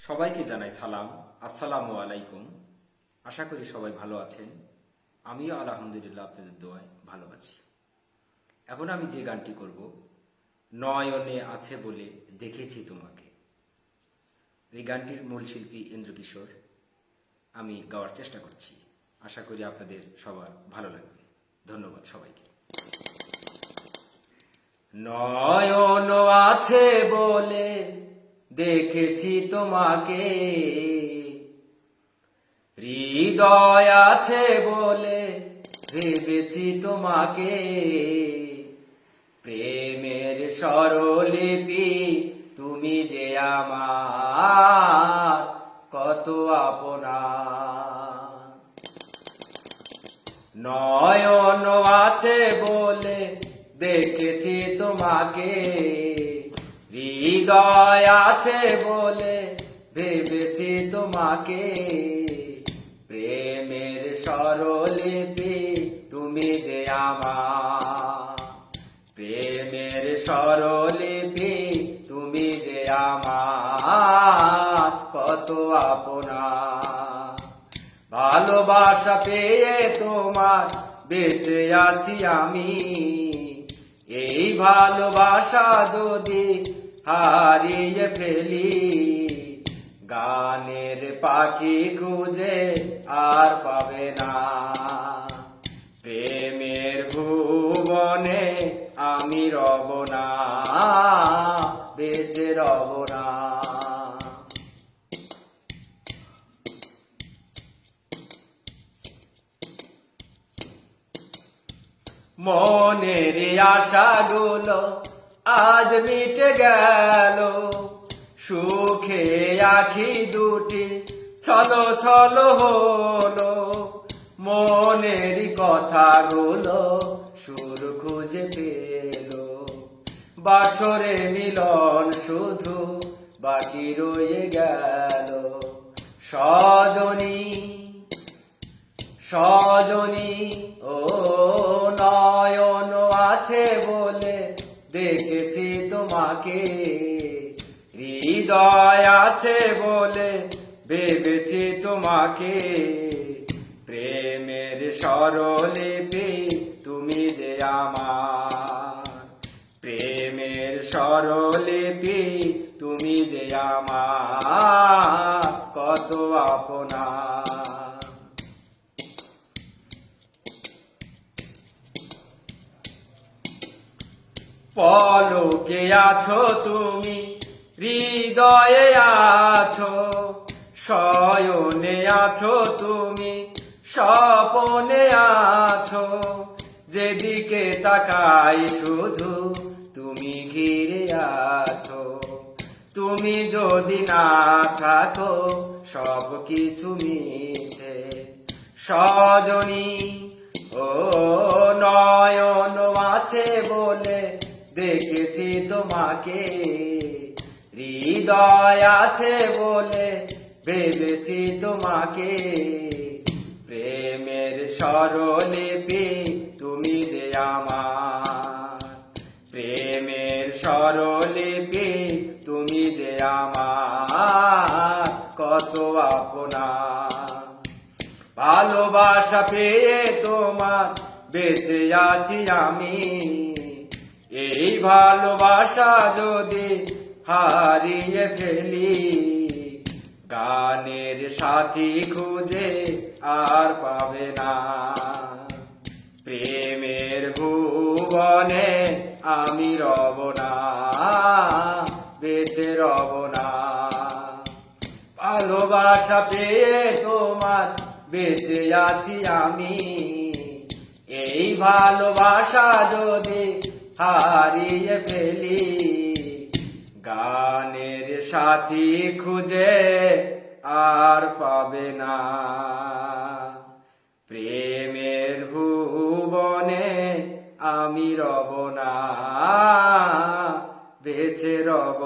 সবাইকে জানাই সালাম। আসসালামু আলাইকুম। আশা করি সবাই ভালো আছেন। আমিও আলহামদুলিল্লাহ আপনাদের দোয়ায় ভালো আছি। এখন আমি যে গানটি করব, নয়নে আছে বলে দেখেছি তোমাকে। এই গানটির মূল শিল্পী ইন্দ্রকিশোর। আমি গাওয়ার চেষ্টা করছি। আশা করি আপনাদের সবার ভালো লাগবে। ধন্যবাদ সবাইকে। নয়ন আছে বলে দেখেছি তোমাকে, হৃদয় আছে বলে ভেবেছি তোমাকে। প্রেমের স্বরলিপি তুমি যে আমার কত আপনা। নয়ন আছে বলে দেখেছি তোমাকে, হৃদয় আছে বলে ভেবেছি তোমাকে। প্রেমের স্বরলিপি তুমি যে আমার, প্রেমের স্বরলিপি তুমি যে আমার কত আপনা। ভালোবাসা পেয়ে তোমার বেঁচে আছি আমি, এই ভালোবাসা যদি হারিয়ে ফেলি, গানের পাখি খুঁজে আর পাবে না। প্রেমের ভুবনে আমি রব না, বেঁচে রব না। মনের আশাগুলো আজ মিটে গেল, সুখে আখি দুটি ছলো ছলো হলো। মনের কথাগুলো সুর খুঁজে পেল, বাসরে মিলন শুধু বাকি রয়ে গেল। সজনী সজনী ও নয়ন আছে বলে দেখেছি তোমাকে, হৃদয় আছে বলে ভেবেছি তোমাকে। প্রেমের স্বরলিপি তুমি যে আমার, প্রেমের স্বরলিপি তুমি যে আমার কত আপনা। পলকে আছো তুমি, হৃদয়ে আছো, শয়নে আছো তুমি, স্বপনে আছো। যেদিকে তাকাই শুধু তুমি ঘিরে আছো। তুমি যদি না থাকো সব কিছু মিছে। সজনী ও নয়ন আছে বলে দেখেছি তোমাকে, হৃদয় আছে বলে ভেবেছি তোমাকে। প্রেমের স্বরলিপি তুমি যে আমার, প্রেমের স্বরলিপি তুমি যে আমার কত আপনা। ভালোবাসা পেয়ে তোমার বেঁচে আছি আমি, এই ভালোবাসা যদি হারিয়ে ফেলি, গানের সাথী খুঁজে আর পাবে না। প্রেমের ভুবনে আমি রব না, বেঁচে রব না। ভালোবাসা পেয়ে তোমার বেঁচে আছি আমি, এই ভালোবাসা যদি হারিয়ে ফেলি, গানের সাথী খুঁজে আর পাবে না। প্রেমের ভুবনে আমি রব না, বেঁচে রব